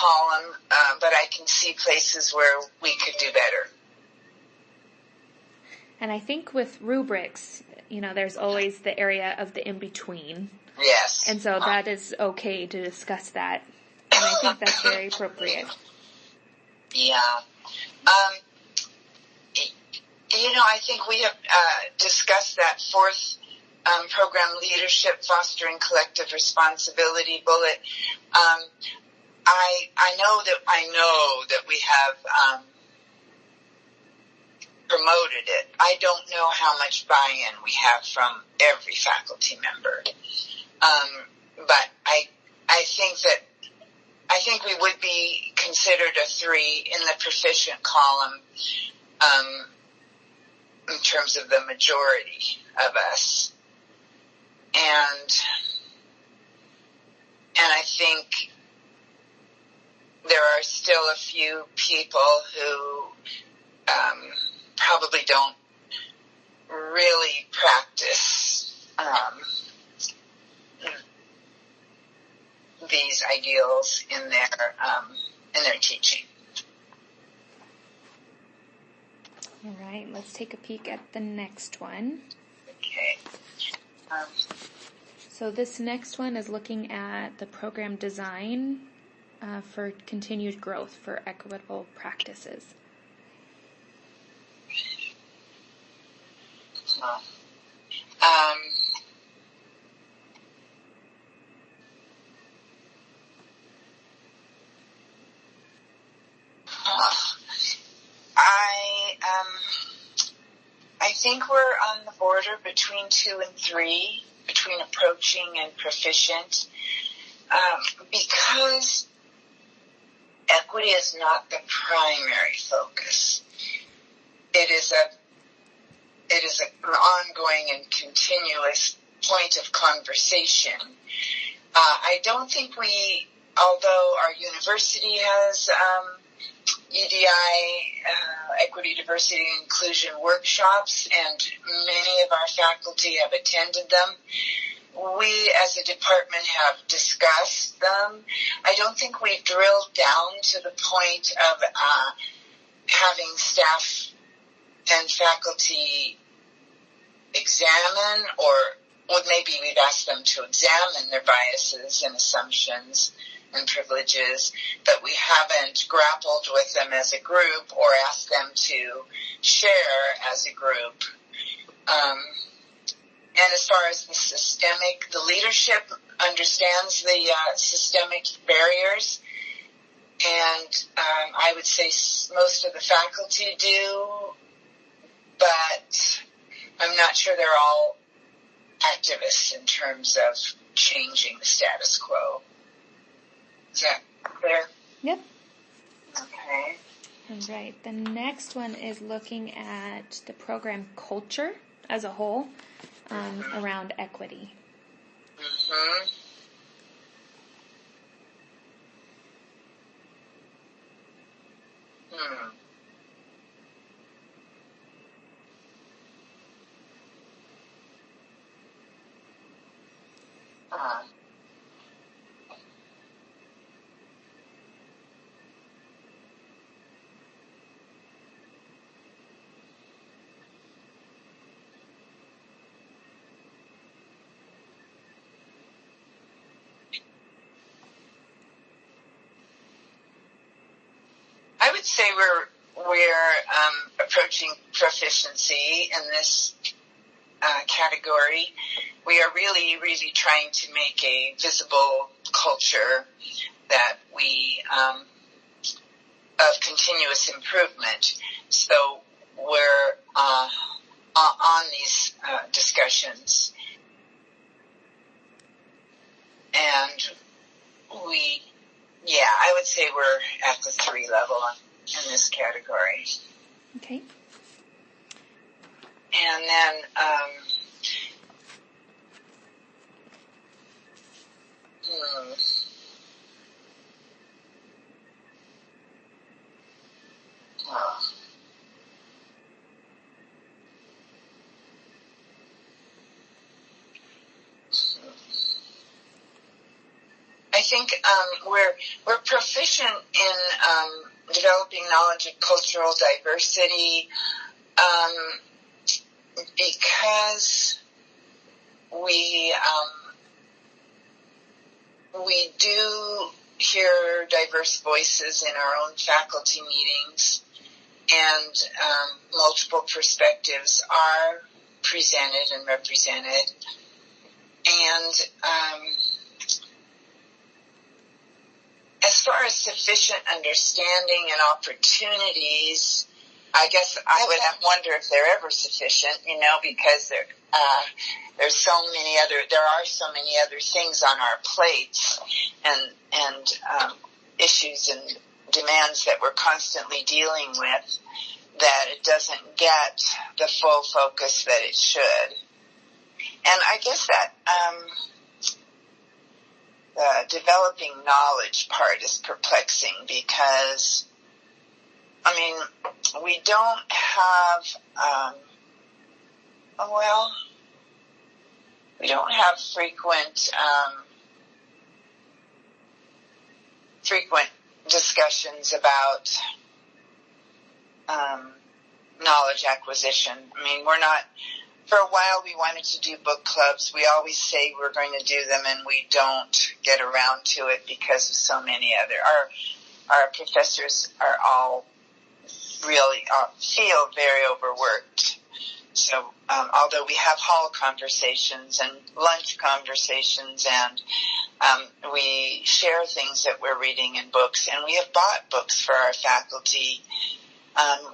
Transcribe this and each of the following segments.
column, but I can see places where we could do better. And I think with rubrics, there's always the area of the in-between. Yes. And so that is okay to discuss that. And I think that's very appropriate. Yeah. I think we have discussed that fourth program, leadership, fostering collective responsibility bullet. I know that we have promoted it. I don't know how much buy-in we have from every faculty member. But I think we would be considered a 3 in the proficient column, in terms of the majority of us. And I think there are still a few people who probably don't really practice these ideals in their teaching. All right, let's take a peek at the next one. Okay. So this next one is looking at the program design for continued growth for equitable practices. I think we're on the border between 2 and 3, between approaching and proficient, because equity is not the primary focus. It is an ongoing and continuous point of conversation. I don't think although our university has EDI, equity, diversity, and inclusion workshops, and many of our faculty have attended them, we as a department have discussed them. I don't think we've drilled down to the point of having staff and faculty examine, or maybe we've asked them to examine their biases and assumptions and privileges, but we haven't grappled with them as a group or asked them to share as a group. And as far as the leadership understands the systemic barriers, and I would say most of the faculty do, but I'm not sure they're all activists in terms of changing the status quo. Is that clear? Yep. Okay. All right. The next one is looking at the program culture as a whole around equity. Mm-hmm. I would say we're approaching proficiency in this category. We are really, really trying to make a visible culture that we of continuous improvement. So we're on these discussions, and I would say we're at the 3 level in this category. Okay. And then, I think we're proficient in developing knowledge of cultural diversity because we do hear diverse voices in our own faculty meetings, and multiple perspectives are presented and represented. And as far as sufficient understanding and opportunities, I guess I would wonder if they're ever sufficient, because there are so many other things on our plates and issues and demands that we're constantly dealing with, that it doesn't get the full focus that it should. And I guess that the developing knowledge part is perplexing because, we don't have, we don't have frequent discussions about knowledge acquisition. We're not. For a while, we wanted to do book clubs. We always say we're going to do them, and we don't get around to it because of so many other. Our professors are all really feel very overworked. So, although we have hall conversations and lunch conversations, and we share things that we're reading in books, and we have bought books for our faculty,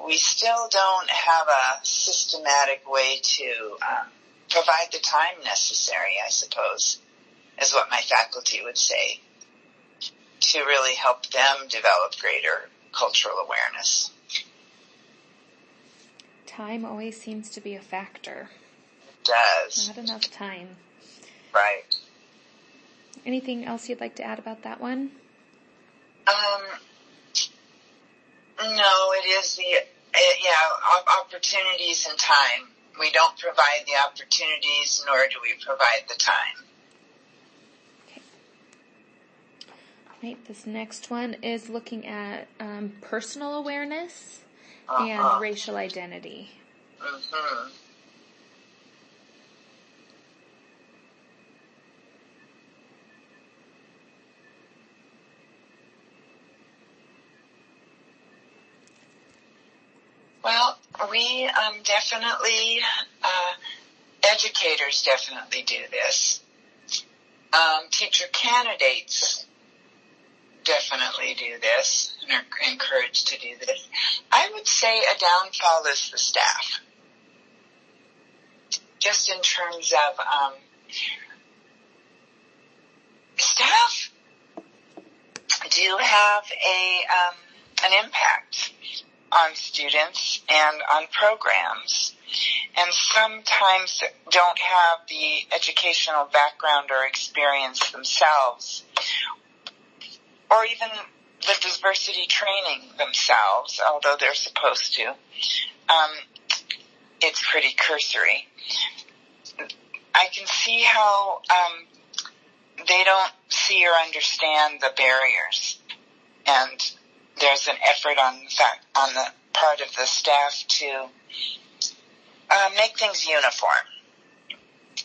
we still don't have a systematic way to provide the time necessary, I suppose, is what my faculty would say, to really help them develop greater cultural awareness. Time always seems to be a factor. It does. Not enough time. Right. Anything else you'd like to add about that one? No, it is opportunities and time. We don't provide the opportunities, nor do we provide the time. Okay. All right, this next one is looking at personal awareness and racial identity. Mm-hmm. Well, we definitely, educators definitely do this. Teacher candidates definitely do this and are encouraged to do this. I would say a downfall is the staff. Just in terms of staff do have an impact on students and on programs, and sometimes don't have the educational background or experience themselves, or even the diversity training themselves, although they're supposed to. It's pretty cursory. I can see how they don't see or understand the barriers, and there's an effort on the part of the staff to make things uniform,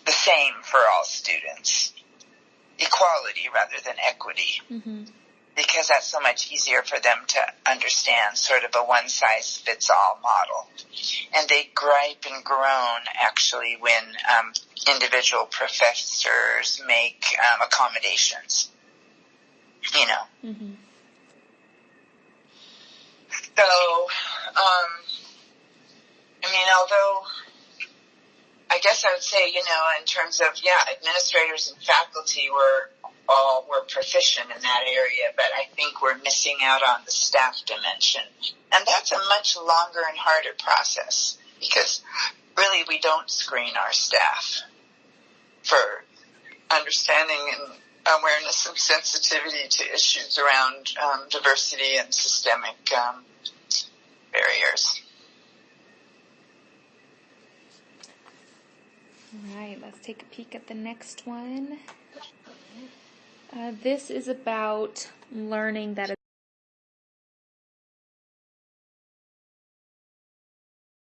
the same for all students, equality rather than equity, because that's so much easier for them to understand, sort of a one-size-fits-all model. And they gripe and groan, actually, when individual professors make accommodations, So, although I guess I would say, in terms of, administrators and faculty were proficient in that area, but I think we're missing out on the staff dimension. And that's a much longer and harder process, because really we don't screen our staff for understanding and awareness and sensitivity to issues around diversity and systemic barriers. All right, let's take a peek at the next one. This is about learning that